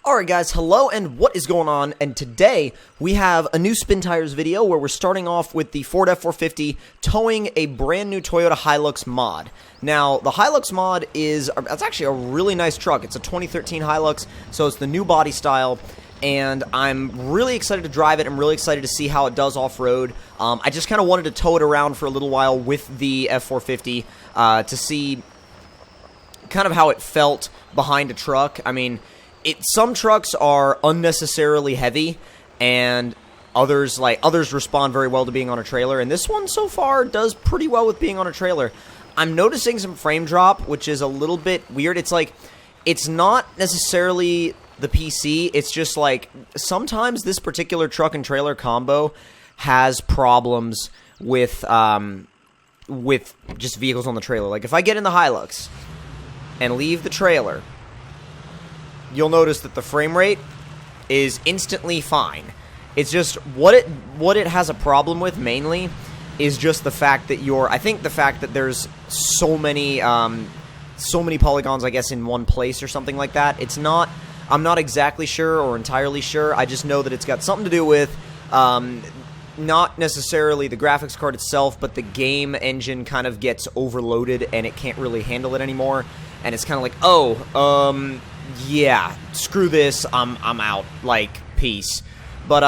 Alright guys, hello and what is going on? And today we have a new Spin Tires video where we're starting off with the Ford F450 towing a brand new Toyota Hilux mod. Now, the Hilux mod it's actually a really nice truck. It's a 2013 Hilux, so it's the new body style. And I'm really excited to drive it. I'm really excited to see how it does off-road. I just kind of wanted to tow it around for a little while with the F450 to see kind of how it felt behind a truck. I mean, some trucks are unnecessarily heavy, and others respond very well to being on a trailer, and this one so far does pretty well with being on a trailer. I'm noticing some frame drop, which is a little bit weird. It's like, it's not necessarily the PC, it's just like, sometimes this particular truck and trailer combo has problems with just vehicles on the trailer. Like, if I get in the Hilux and leave the trailer, you'll notice that the frame rate is instantly fine. It's just what it has a problem with mainly is just the fact that I think the fact that there's so many polygons, I guess, in one place or something like that. I'm not exactly sure or entirely sure. I just know that it's got something to do with not necessarily the graphics card itself, but the game engine kind of gets overloaded and it can't really handle it anymore. And it's kind of like, oh, yeah, screw this, I'm out, like, peace. But,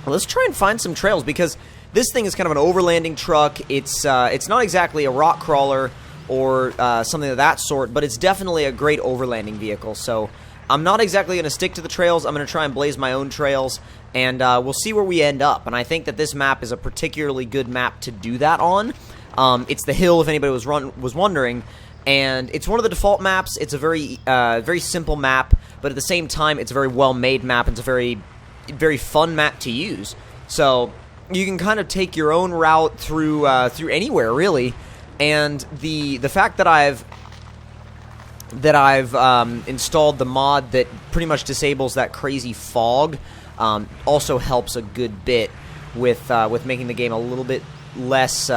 let's try and find some trails, because this thing is kind of an overlanding truck. It's not exactly a rock crawler or something of that sort, but it's definitely a great overlanding vehicle. So I'm not exactly going to stick to the trails. I'm going to try and blaze my own trails, and we'll see where we end up. And I think that this map is a particularly good map to do that on. It's the hill, if anybody was wondering. And it's one of the default maps. It's a very simple map, but at the same time, it's a very well-made map. It's a very, very fun map to use. So you can kind of take your own route through anywhere, really. And the fact that I've installed the mod that pretty much disables that crazy fog also helps a good bit with making the game a little bit less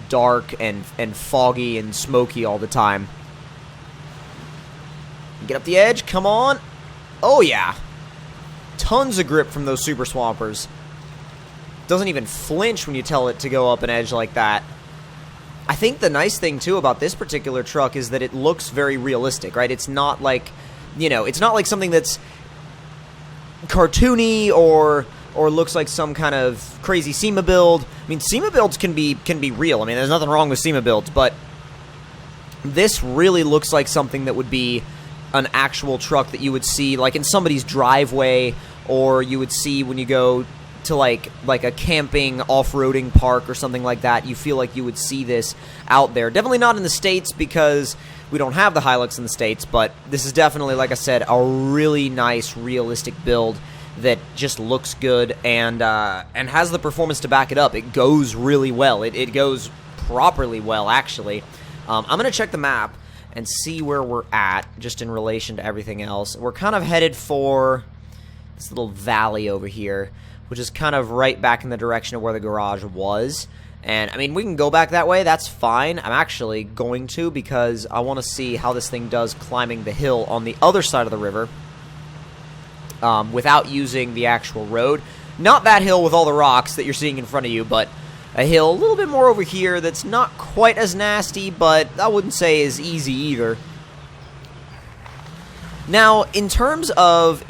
dark and foggy and smoky all the time. Get up the edge, come on. Oh yeah, tons of grip from those super swampers. Doesn't even flinch when you tell it to go up an edge like that. I think the nice thing too about this particular truck is that it looks very realistic, right? It's not like, it's not like something that's cartoony or looks like some kind of crazy SEMA build. I mean, SEMA builds can be real. I mean, there's nothing wrong with SEMA builds, but this really looks like something that would be an actual truck that you would see like in somebody's driveway, or you would see when you go to like a camping off-roading park or something like that. You feel like you would see this out there. Definitely not in the States, because we don't have the Hilux in the States, but this is definitely, like I said, a really nice, realistic build that just looks good and has the performance to back it up. It goes really well. It goes properly well, actually. I'm going to check the map and see where we're at, just in relation to everything else. We're kind of headed for this little valley over here, which is kind of right back in the direction of where the garage was. And, I mean, we can go back that way. That's fine. I'm actually going to, because I want to see how this thing does climbing the hill on the other side of the river. Without using the actual road. Not that hill with all the rocks that you're seeing in front of you, but a hill a little bit more over here that's not quite as nasty, but I wouldn't say is easy either. Now, in terms of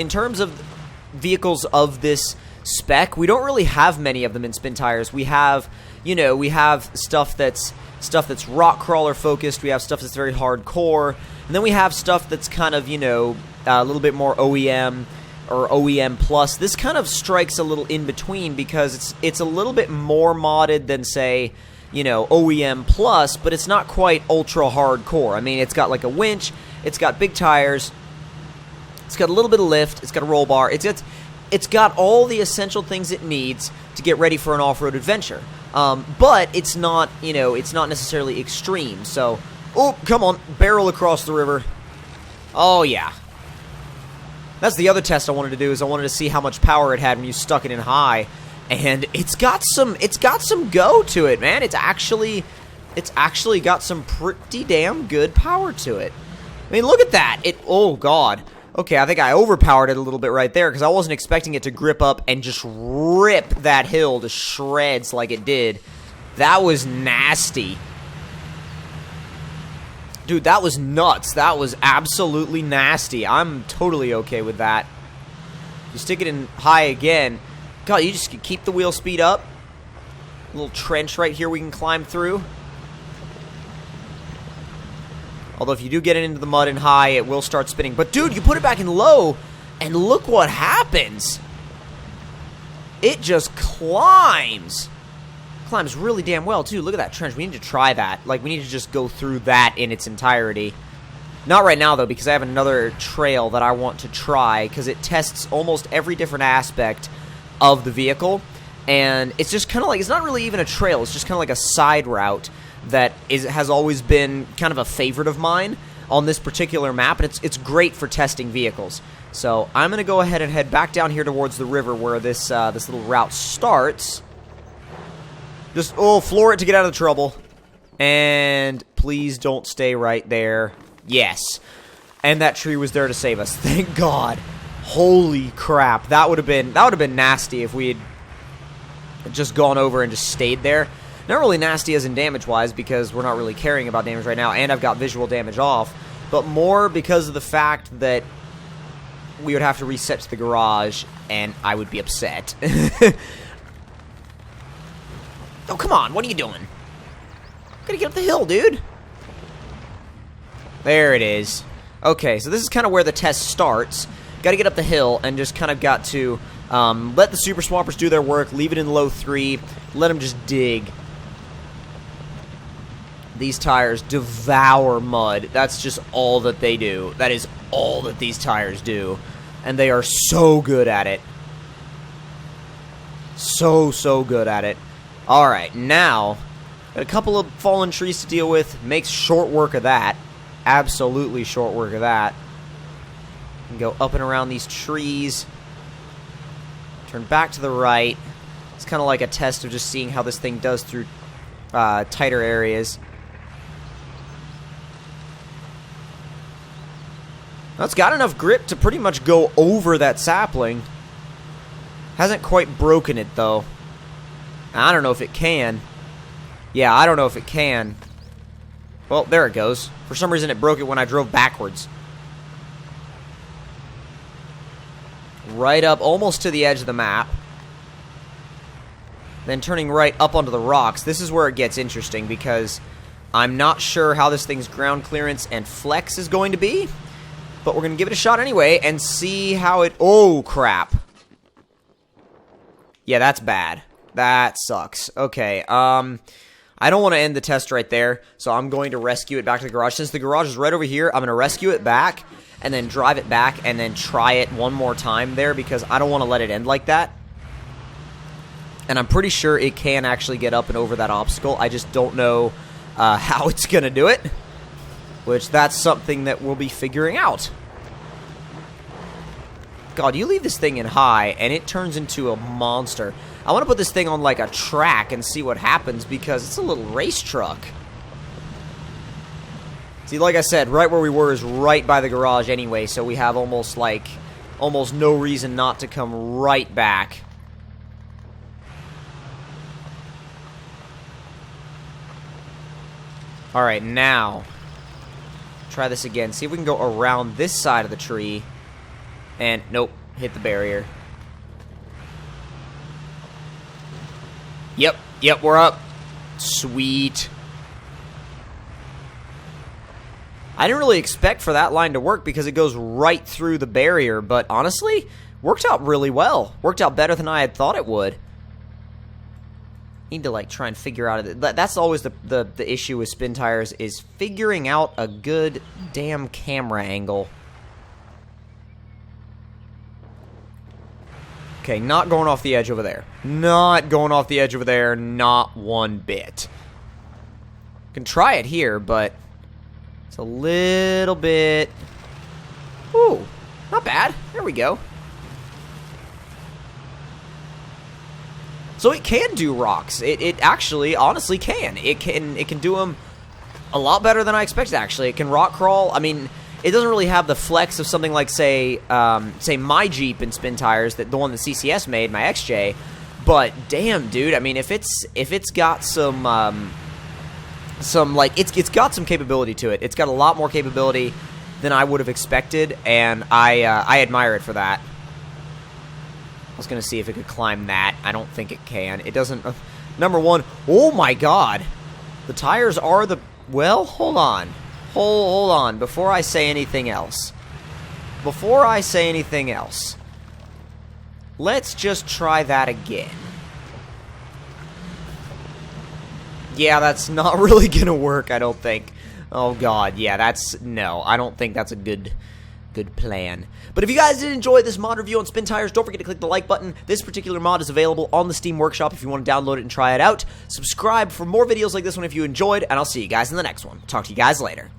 vehicles of this spec, we don't really have many of them in Spin Tires. We have, stuff that's rock crawler focused. We have stuff that's very hardcore, and then we have stuff that's kind of, a little bit more OEM or OEM plus. This kind of strikes a little in between, because it's a little bit more modded than, say, OEM plus, but it's not quite ultra hardcore. I mean, it's got like a winch, it's got big tires, it's got a little bit of lift, it's got a roll bar, it's got all the essential things it needs to get ready for an off-road adventure. But it's not, it's not necessarily extreme. So, oh, come on, barrel across the river. Oh yeah. That's the other test I wanted to do, is I wanted to see how much power it had when you stuck it in high, and it's got some go to it, man. It's actually got some pretty damn good power to it. I mean, look at that. Oh god. Okay, I think I overpowered it a little bit right there because I wasn't expecting it to grip up and just rip that hill to shreds like it did. That was nasty. Dude, that was nuts. That was absolutely nasty. I'm totally okay with that. You stick it in high again. God, you just keep the wheel speed up. A little trench right here we can climb through. Although if you do get it into the mud in high, it will start spinning. But dude, you put it back in low, and look what happens. It just climbs. Climbs really damn well, too. Look at that trench. We need to try that. Like, we need to just go through that in its entirety. Not right now, though, because I have another trail that I want to try, because it tests almost every different aspect of the vehicle. And it's just kind of like, it's not really even a trail. It's just kind of like a side route that has always been kind of a favorite of mine on this particular map, and it's great for testing vehicles. So I'm going to go ahead and head back down here towards the river where this this little route starts. Just, floor it to get out of the trouble. And please don't stay right there. Yes. And that tree was there to save us. Thank God. Holy crap. That would have been nasty if we had just gone over and just stayed there. Not really nasty as in damage-wise, because we're not really caring about damage right now, and I've got visual damage off, but more because of the fact that we would have to reset to the garage, and I would be upset. Oh, come on, what are you doing? Gotta get up the hill, dude. There it is. Okay, so this is kind of where the test starts. Gotta get up the hill, and just kind of got to let the Super Swampers do their work, leave it in low 3, let them just dig. These tires devour mud. That's just all that they do. That is all that these tires do. And they are so good at it. So good at it. Alright, now, got a couple of fallen trees to deal with. Makes short work of that. Absolutely short work of that. Can go up and around these trees. Turn back to the right. It's kind of like a test of just seeing how this thing does through tighter areas. Well, it's got enough grip to pretty much go over that sapling. Hasn't quite broken it, though. I don't know if it can. Yeah, I don't know if it can. Well, there it goes. For some reason, it broke it when I drove backwards. Right up, almost to the edge of the map. Then turning right up onto the rocks. This is where it gets interesting, because I'm not sure how this thing's ground clearance and flex is going to be. But we're going to give it a shot anyway and see how it... Oh, crap. Yeah, that's bad. That sucks. Okay, I don't want to end the test right there, so I'm going to rescue it back to the garage. Since the garage is right over here, I'm going to rescue it back and then drive it back and then try it one more time there because I don't want to let it end like that. And I'm pretty sure it can actually get up and over that obstacle. I just don't know how it's going to do it. Which, that's something that we'll be figuring out. God, you leave this thing in high, and it turns into a monster. I want to put this thing on, like, a track and see what happens, because it's a little race truck. See, like I said, right where we were is right by the garage anyway, so we have almost no reason not to come right back. Alright, now... try this again. See if we can go around this side of the tree. And, nope. Hit the barrier. Yep. Yep, we're up. Sweet. I didn't really expect for that line to work because it goes right through the barrier. But, honestly, worked out really well. Worked out better than I had thought it would. Need to, like, try and figure out... That's always the issue with spin tires, is figuring out a good damn camera angle. Okay, not going off the edge over there. Not going off the edge over there, not one bit. Can try it here, but it's a little bit... Ooh, not bad. There we go. So it can do rocks. It actually, honestly can. It can do them a lot better than I expected, actually. It can rock crawl. I mean, it doesn't really have the flex of something like, say my Jeep and spin tires, that the one that CCS made, my XJ. But damn, dude, I mean, if it's got some like it's got some capability to it. It's got a lot more capability than I would have expected, and I admire it for that. I was gonna see if it could climb that. I don't think it can. It doesn't. Number one, oh my god, the tires are the. Well, hold on, hold on. Before I say anything else, let's just try that again. Yeah, that's not really gonna work, I don't think. Oh god, yeah, no, I don't think that's a good plan. But if you guys did enjoy this mod review on spin tires, don't forget to click the like button. This particular mod is available on the Steam Workshop if you want to download it and try it out. Subscribe for more videos like this one if you enjoyed, and I'll see you guys in the next one. Talk to you guys later.